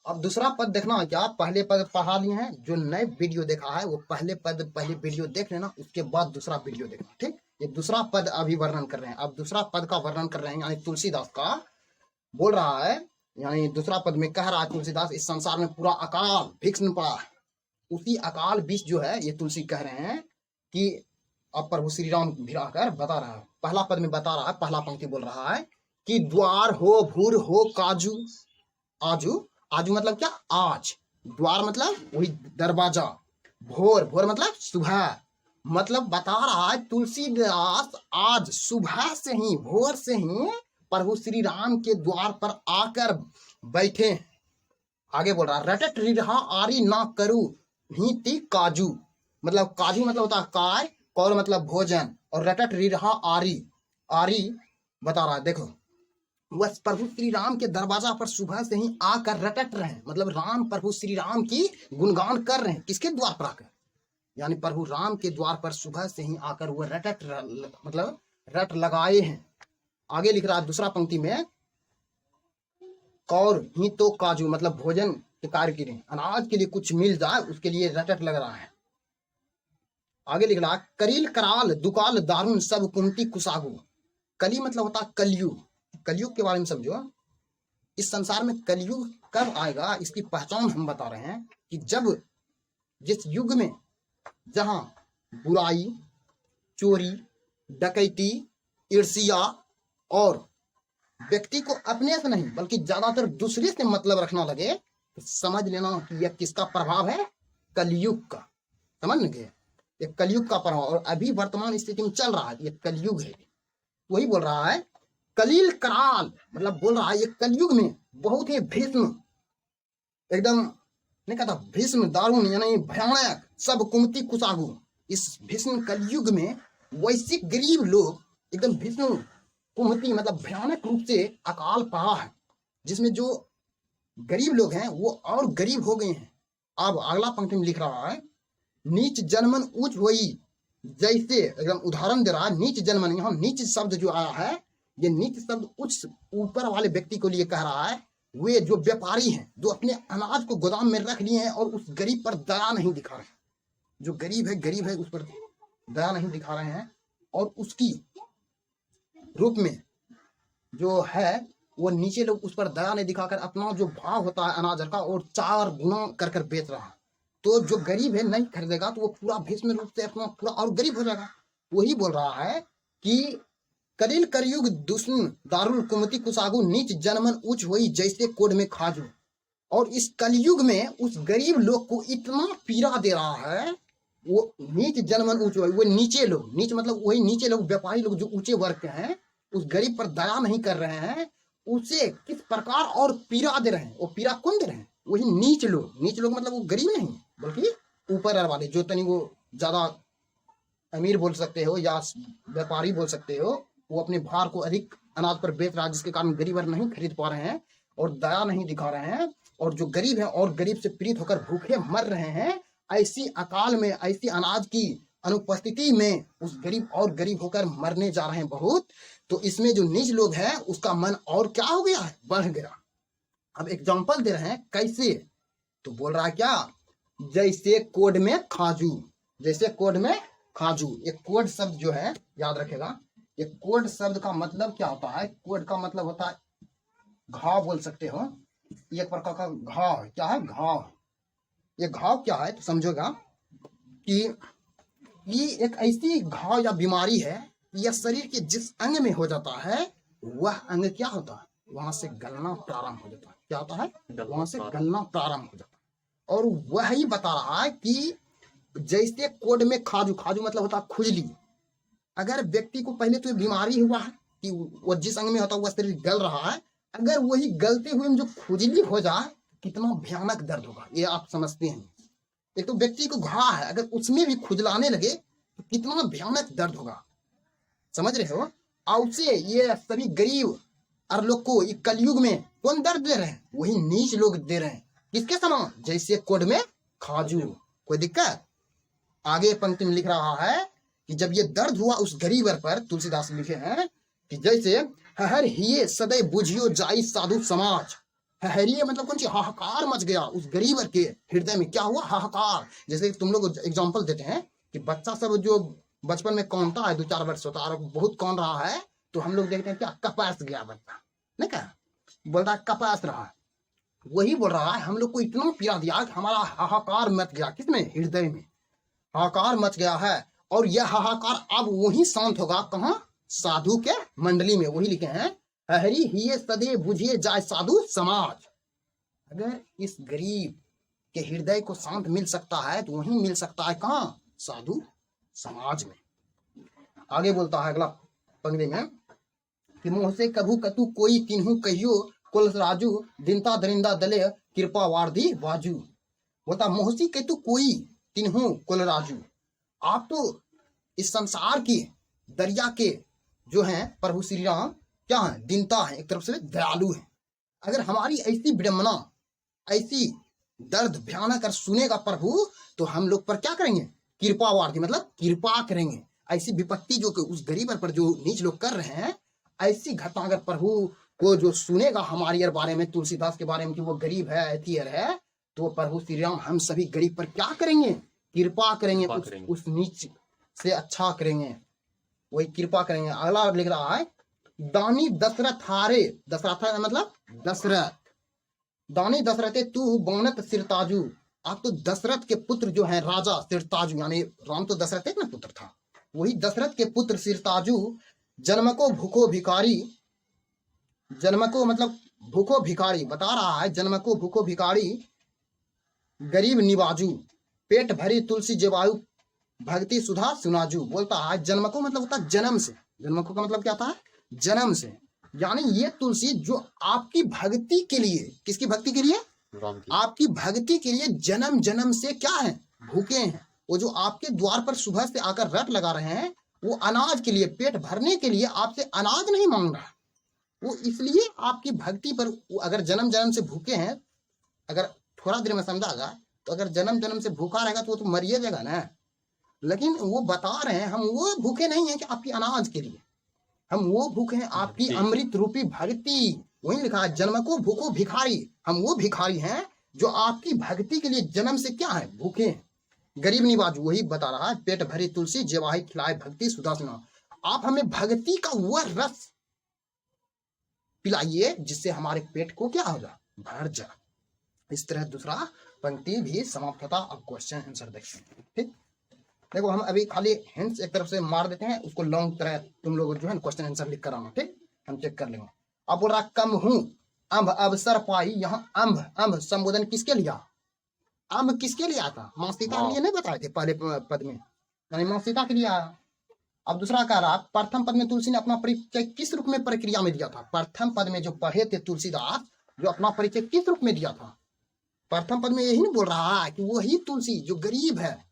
अब दूसरा पद देखना है क्या, पहले पद पढ़ा लिए हैं, जो नए वीडियो देखा है वो पहले वीडियो देख लेना, उसके बाद दूसरा वीडियो देखना, ठीक। ये दूसरा पद अभी वर्णन कर रहे हैं। अब दूसरा पद का वर्णन कर रहे हैं, यानी तुलसीदास का बोल रहा है, यानी दूसरा पद में कह रहा है तुलसीदास, इस संसार में पूरा अकाल भिक्ष्ण पड़ा है। उसी अकाल बीच जो है ये तुलसी कह रहे हैं कि अब प्रभु श्री राम भी आकर बता रहा है, पहला पद में बता रहा है, पहला पंक्ति बोल रहा है कि द्वार हो भूर हो काजू, आजू, आजू मतलब क्या, आज, द्वार मतलब वही दरवाजा, भोर, भोर मतलब सुबह, मतलब बता रहा है तुलसीदास आज सुबह से ही, भोर से ही प्रभु श्री राम के द्वार पर आकर बैठे। आगे बोल रहा है रटट रिहा आरी ना करू हीति काजू, मतलब काजू मतलब होता है काय, कौर मतलब भोजन, और रटट रिहा आरी, आरी बता रहा है देखो वह प्रभु श्री राम के दरवाजा पर सुबह से ही आकर रटट रहे हैं, मतलब राम प्रभु श्री राम की गुणगान कर रहे हैं, किसके द्वार पर आकर, यानी प्रभु राम के द्वार पर सुबह से ही आकर वह रटट मतलब रट लगाए हैं। आगे लिख रहा है दूसरा पंक्ति में, कौर ही तो काजू मतलब भोजन के कार्य के लिए, अनाज के लिए कुछ मिल जाए उसके लिए रटट लग रहा है। आगे लिख रहा है करील कराल दुकाल दारुण सब कुंती कुसागु, कली मतलब होता है कलयुग, कलयुग के बारे में समझो। इस संसार में कलयुग कब आएगा इसकी पहचान हम बता रहे हैं कि जब जिस युग में जहां बुराई, चोरी, डकैती, ईर्ष्या और व्यक्ति को अपने से नहीं बल्कि ज्यादातर दूसरे से मतलब रखना लगे, तो समझ लेना कि यह किसका प्रभाव है, कलयुग का। समझ गए, ये कलयुग का प्रभाव, और अभी वर्तमान स्थिति में चल रहा है, ये कलयुग है। वही बोल रहा है कलील कराल, मतलब बोल रहा है ये कलयुग में बहुत ही भीष्म, एकदम नहीं कहता भीष्म दारुण यानी भयानक, सब कुमति कुसागु, इस भीष्म कलयुग में वैसे गरीब लोग एकदम भीष्म कुमति मतलब भयानक रूप से अकाल पड़ा है, जिसमें जो गरीब लोग हैं वो और गरीब हो गए हैं। अब अगला पंक्ति में लिख रहा है नीच जन्मन ऊंच होई, जैसे एकदम उदाहरण दे रहा है नीच जन्मन, यहाँ नीच शब्द जो आया है ये नीच शब्द उच्च ऊपर वाले व्यक्ति को लिए कह रहा है, वे जो व्यापारी हैं जो अपने अनाज को गोदाम में रख लिए हैं और उस गरीब पर दया नहीं दिखा रहे, जो गरीब है उस पर दया नहीं दिखा रहे हैं, और उसकी रूप में जो है वो नीचे लोग उस पर दया नहीं दिखाकर अपना जो भाव होता है अनाज का और 4 गुना कर कर बेच रहा है, तो जो गरीब है नहीं खरीदेगा तो वो पूरा भीष्म रूप से अपना पूरा और गरीब हो जाएगा। वही बोल रहा है कि कलिल करयुग दुष्ण दारुल कुमति कुसागु नीच जन्मन उच्च हुई जैसे कोड में खाजू, और इस कलयुग में उस गरीब लोग को इतना पीड़ा दे रहा है, वो नीच जन्मन ऊंच हुई, वो नीचे लोग, नीच मतलब वही नीचे लोग व्यापारी लोग जो ऊंचे वर्ग के हैं उस गरीब पर दया नहीं कर रहे हैं, उसे किस प्रकार और पीड़ा दे रहे हैं, वो पीड़ा कौन दे रहे हैं, वही नीच लोग मतलब वो गरीब नहीं बल्कि ऊपर वाले जो तनी वो ज्यादा अमीर बोल सकते हो या व्यापारी बोल सकते हो, वो अपने भार को अधिक अनाज पर बेच रहा है, जिसके कारण गरीब नहीं खरीद पा रहे हैं और दया नहीं दिखा रहे हैं, और जो गरीब है और गरीब से पीड़ित होकर भूखे मर रहे हैं, ऐसी अकाल में ऐसी अनाज की अनुपस्थिति में उस गरीब और गरीब होकर मरने जा रहे हैं बहुत। तो इसमें जो नीच लोग हैं उसका मन और क्या हो गया है, बढ़ गया। अब एग्जाम्पल दे रहे हैं कैसे, तो बोल रहा है क्या, जैसे कोड में खाजू, जैसे कोड में खाजू, एक कोड शब्द जो है याद रखेगा, ये कोड शब्द का मतलब क्या होता है, कोड का मतलब होता है घाव बोल सकते हो, एक प्रकार का घाव, क्या है घाव, ये घाव क्या है तो समझोगा कि ये एक ऐसी घाव या बीमारी है, यह शरीर के जिस अंग में हो जाता है वह अंग क्या होता है, वहां से गलना प्रारंभ हो जाता है, क्या होता है, वहां से गलना प्रारंभ हो जाता है। और वही बता रहा है कि जैसे कोड में खाजू, खाजू मतलब होता है खुजली, अगर व्यक्ति को पहले तो बीमारी हुआ है कि वो जिस अंग में होता है वह शरीर गल रहा है, अगर वही गलते हुए में जो खुजली हो जाए कितना भयानक दर्द होगा ये आप समझते हैं। एक तो व्यक्ति को घाव है, अगर उसमें भी खुजलाने लगे तो कितना भयानक दर्द होगा, समझ रहे हो। और उससे ये सभी गरीब और लोग को ये कलयुग में कौन दर्द दे रहे हैं, वही नीच लोग दे रहे हैं, किसके समान, जैसे कोड में खाजू। कोई दिक्कत, आगे पंक्ति में लिख रहा है कि जब ये दर्द हुआ उस गरीबर पर, तुलसीदास लिखे हैं कि जैसे हर हिये सदै बुझियो जाई साधु समाज, हहरिये मतलब कौन सी, हाहाकार मच गया उस गरीब के हृदय में। क्या हुआ? हाहाकार। जैसे तुम लोग एग्जांपल देते हैं कि बच्चा सब जो बचपन में कौनता है, 2-4 वर्ष होता है और बहुत कौन रहा है, तो हम लोग देखते हैं क्या, कपास गया बच्चा, नहीं क्या बोल रहा है, कपास रहा। वही बोल रहा है हम लोग को इतना पीड़ा दिया कि हमारा हाहाकार मच गया, किसमें? हृदय में हाहाकार मच गया है। और यह हाहाकार अब वही शांत होगा, कहाँ? साधु के मंडली में। वही लिखे हैं, हरि हिये सदे बुझिए जाय साधु समाज। अगर इस गरीब के हृदय को शांत मिल सकता है तो वही मिल सकता है, कहाँ? साधु समाज में। आगे बोलता है अगला पंक्ति में कि मोह से कभू कतु कोई तिन्हु कहियो कुल राजू दिनता दरिंदा दले कृपा वारधी बाजू। बोलता मोहसी केतु कोई तिन्हु कुल राजू। आप तो इस संसार के दरिया के जो हैं प्रभु श्री राम क्या है? दीनता है, एक तरफ से दयालु है। अगर हमारी ऐसी विडंबना, ऐसी दर्द भयानक कर सुनेगा प्रभु, तो हम लोग पर क्या करेंगे? कृपा वारधी मतलब कृपा करेंगे। ऐसी विपत्ति जो उस गरीब पर जो नीच लोग कर रहे हैं, ऐसी घटना अगर प्रभु को जो सुनेगा हमारे बारे में, तुलसीदास के बारे में कि वो गरीब है, एथियर है, तो प्रभु श्री राम हम सभी गरीब पर क्या करेंगे? कृपा करेंगे, उस नीच से अच्छा करेंगे, वही कृपा करेंगे। अगला लिख रहा है, दानी दशरथ हारे, दशरथ मतलब दशरथ, दानी दशरथे तू बनत सिरताजू। आप तो दशरथ के पुत्र जो है राजा सिरताजू, यानी राम तो दशरथ एक ना पुत्र था, वही दशरथ के पुत्र सिरताजू। जन्म को भूखो भिखारी, जन्म को मतलब भूखो भिखारी बता रहा है, जन्म को भूखो भिखारी गरीब निवाजू पेट भरी तुलसी जवायु भक्ति सुधा सुनाजू। बोलता है जन्म को मतलब होता है जन्म से, जन्म को का मतलब क्या था? जन्म से। यानी ये तुलसी जो आपकी भक्ति के लिए, किसकी भक्ति के लिए? आपकी भक्ति के लिए जन्म जन्म से क्या है? भूखे हैं। वो जो आपके द्वार पर सुबह से आकर रट लगा रहे हैं, वो अनाज के लिए, पेट भरने के लिए आपसे अनाज नहीं मांग रहा, वो इसलिए आपकी भक्ति पर अगर जन्म जन्म से भूखे हैं, अगर थोड़ा देर में समझागा तो अगर जन्म जन्म से भूखा रहेगा तो वो तो मरिए जाएगा ना। लेकिन वो बता रहे हैं हम वो भूखे नहीं है कि आपकी अनाज के लिए, हम वो भूखे हैं आपकी अमृत रूपी भक्ति। वही लिखा है जन्म को भूखो भिखारी, हम वो भिखारी हैं जो आपकी भक्ति के लिए जन्म से क्या है? भूखे हैं। गरीब निवाज वही बता रहा है, पेट भरी तुलसी जेवाही खिलाए भक्ति सुधा सुना। आप हमें भक्ति का वह रस पिलाइए जिससे हमारे पेट को क्या होगा? भर जा। इस तरह दूसरा पंक्ति भी समाप्त होता। अब क्वेश्चन आंसर देखते हैं। ठीक, देखो हम अभी खाली हिंट्स एक तरफ से मार देते हैं, उसको लॉन्ग तरह तुम लोग जो है क्वेश्चन आंसर लिख कर आना। ठीक, हम चेक कर लेंगे। अब बोल रहा कम हूं अम्भ अवसर पाई, यहाँ अम्भ अम्भ संबोधन किसके लिया? अम्भ किसके लिए आता? माँ सीता के लिए नहीं बताए थे पहले पद में, यानी माँ सीता के लिए आया। अब दूसरा कह रहा प्रथम पद में तुलसी ने अपना परिचय किस रूप में प्रक्रिया में दिया था? प्रथम पद में जो पढ़े थे तुलसीदास, जो अपना परिचय किस रूप में दिया था? प्रथम पद में यही नहीं बोल रहा है कि वही तुलसी जो गरीब है,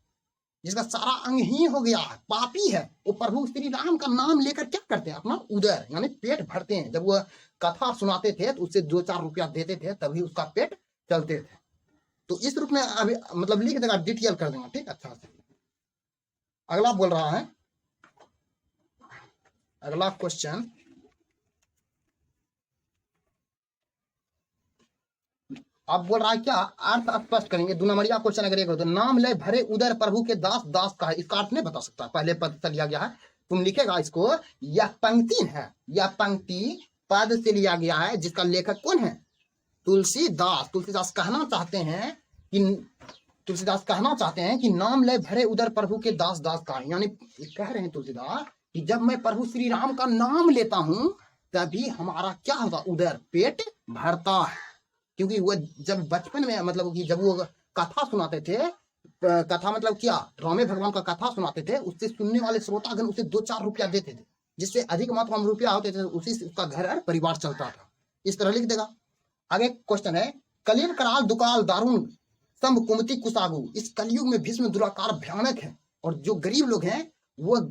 जिसका सारा अंगहीन हो गया है, पापी है, वो प्रभु श्री राम का नाम लेकर क्या करते हैं? अपना उदर यानी पेट भरते हैं। जब वो कथा सुनाते थे तो उससे 2-4 रुपया देते थे, तभी उसका पेट चलते थे। तो इस रूप में अभी मतलब लिख देगा, डिटेल कर देगा। ठीक, अच्छा से। अगला बोल रहा है, अगला क्वेश्चन, अब बोल रहा है क्या अर्थ स्पष्ट करेंगे। 2 नंबरिया क्वेश्चन अगर एक हो तो नाम ले भरे उदर प्रभु के दास दास का है, इसका अर्थ नहीं बता सकता, पहले पद से लिया गया है। तुम लिखेगा इसको, यह पंक्ति है, यह पंक्ति पद से लिया गया है, जिसका लेखक कौन है? तुलसीदास। तुलसीदास कहना चाहते हैं कि नाम ले भरे उदर प्रभु के दास दास का है, यानी कह रहे हैं तुलसीदास कि जब मैं प्रभु श्री राम का नाम लेता हूं तभी हमारा क्या होता? उदर पेट भरता है। क्योंकि वो जब बचपन में मतलब कि जब वो कथा सुनाते थे, कथा मतलब क्या? रामे भगवान का कथा सुनाते थे, उससे सुनने वाले श्रोतागण उसे 2-4 रुपया देते थे, जिससे अधिक मात्रा में रुपया होते थे, उसी से उसका घर परिवार चलता था। इस तरह लिख देगा। आगे क्वेश्चन है, कलिल कराल दुकाल दारुण संभ कुमति कुसागु। इस कलयुग में भीष्म दुराकार भयानक है, और जो गरीब लोग हैं वो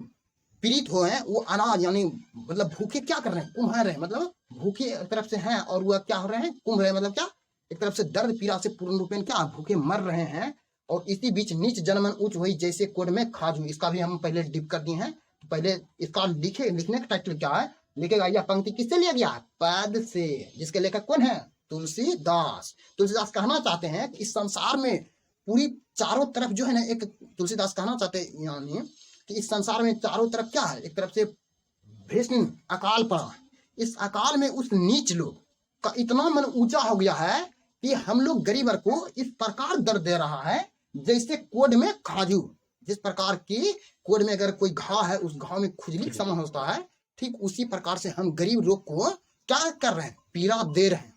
पीड़ित हो हैं, वो अनाज यानी मतलब भूखे क्या कर रहे हैं? कुम्हार रहे, मतलब भूखे एक तरफ से हैं और वो क्या हो रहे हैं? कुंभ रहे, मतलब क्या? एक तरफ से दर्द पीड़ा से पूर्ण रूपेण क्या भूखे मर रहे हैं। और इसी बीच नीच जनमन उच्च हुई जैसे कोड में खाजू। इसका भी हम पहले डिप कर दिए हैं। तो पहले इसका लिखने का टाइटल क्या है? लिखेगा यह पंक्ति किससे लिया गया? पद से, जिसके लेखक कौन है? तुलसीदास। तुलसीदास कहना चाहते हैं कि इस संसार में पूरी चारों तरफ जो है ना, एक तुलसीदास कहना चाहते हैं यानी कि इस संसार में चारों तरफ क्या है, एक तरफ से भीषण अकाल पड़ा। इस अकाल में उस नीच लोग का इतना मन ऊंचा हो गया है कि हम लोग गरीबर को इस प्रकार दर्द दे रहा है जैसे कोड में खाजू। जिस प्रकार की कोड में अगर कोई घाव है, उस घाव में खुजली समान होता है, ठीक उसी प्रकार से हम गरीब लोग को क्या कर रहे हैं, पीड़ा दे रहे हैं।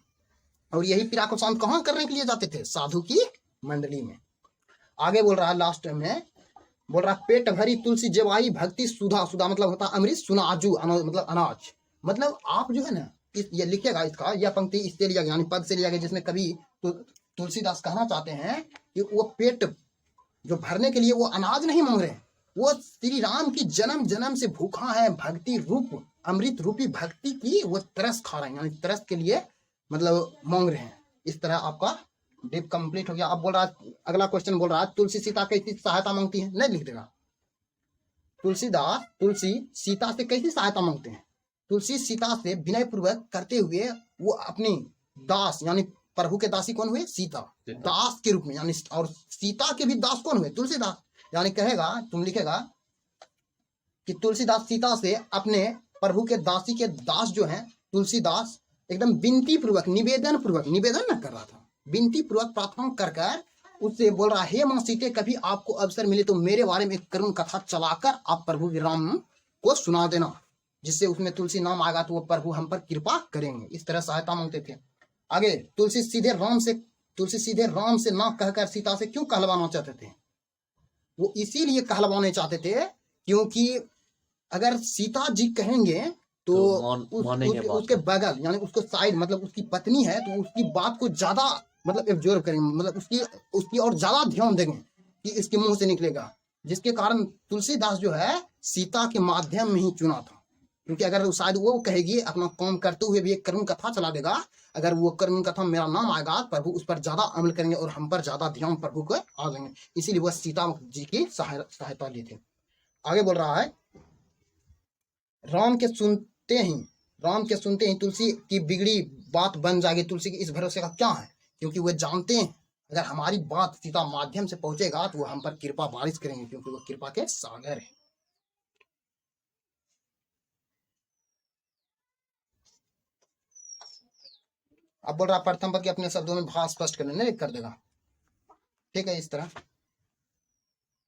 और यही पीड़ा को शांत कहाँ करने के लिए जाते थे, साधु की मंडली में। आगे बोल रहा है लास्ट में, बोल रहा पेट भरी तुलसी जवाई भक्ति सुधा। सुधा मतलब होता है अमृत, सुनाजू मतलब अनाज। मतलब आप जो है ना ये लिखेगा, इसका यह पंक्ति इससे लिया गया यानी पद से लिया गया, जिसमें कभी तुलसीदास कहना चाहते हैं कि वो पेट जो भरने के लिए वो अनाज नहीं मांग रहे हैं, वो श्री राम की जन्म जन्म से भूखा है, भक्ति रूप अमृत रूपी भक्ति की वो तरस खा रहे हैं, यानी तरस के लिए मतलब मांग रहे हैं। इस तरह आपका डिप कंप्लीट हो गया। अब बोल रहा है अगला क्वेश्चन, बोल रहा है तुलसी सीता कैसी सहायता मांगती है, नहीं लिख देगा। तुलसी सीता से कैसी सहायता मांगते हैं, तुलसी सीता से विनय पूर्वक करते हुए वो अपनी दास यानी प्रभु के दासी कौन हुए, सीता, दास के रूप में, यानी और सीता के भी दास कौन हुए, तुलसीदास। यानी कहेगा, तुम लिखेगा कि तुलसीदास सीता से अपने प्रभु के दासी के दास जो हैं तुलसीदास एकदम विनती पूर्वक निवेदन न कर रहा था, विनती पूर्वक प्रार्थना कर कर उससे बोल रहा है, हे मां सीते, कभी आपको अवसर मिले तो मेरे बारे में एक करुण कथा चलाकर आप प्रभु राम को सुना देना, जिससे उसमें तुलसी नाम आएगा तो वो प्रभु हम पर कृपा करेंगे। इस तरह सहायता मांगते थे। आगे तुलसी सीधे राम से ना कहकर सीता से क्यों कहलवाना चाहते थे, वो इसीलिए कहलवाने चाहते थे क्योंकि अगर सीता जी कहेंगे तो उसके बगल यानी उसको साइड मतलब उसकी पत्नी है तो उसकी बात को ज्यादा मतलब एब्जॉर्व करेंगे, मतलब उसकी और ज्यादा ध्यान देंगे कि इसके मुंह से निकलेगा, जिसके कारण तुलसीदास जो है सीता के माध्यम में ही चुना था। क्योंकि अगर शायद वो कहेगी अपना काम करते हुए भी एक करुण कथा चला देगा, अगर वो करुण कथा मेरा नाम आएगा प्रभु उस पर ज्यादा अमल करेंगे और हम पर ज्यादा ध्यान प्रभु को आ जाएंगे, इसीलिए वह सीता जी की सहायता ली थी। आगे बोल रहा है राम के सुनते ही तुलसी की बिगड़ी बात बन जाएगी। तुलसी के इस भरोसे का क्या है, क्योंकि वे जानते हैं अगर हमारी बात सीता माध्यम से पहुंचेगा तो वो हम पर कृपा बारिश करेंगे, क्योंकि वो कृपा के सागर है। अब बोल रहा प्रथम पद के अपने शब्दों में भाव स्पष्ट करने नहीं कर देगा, ठीक है। इस तरह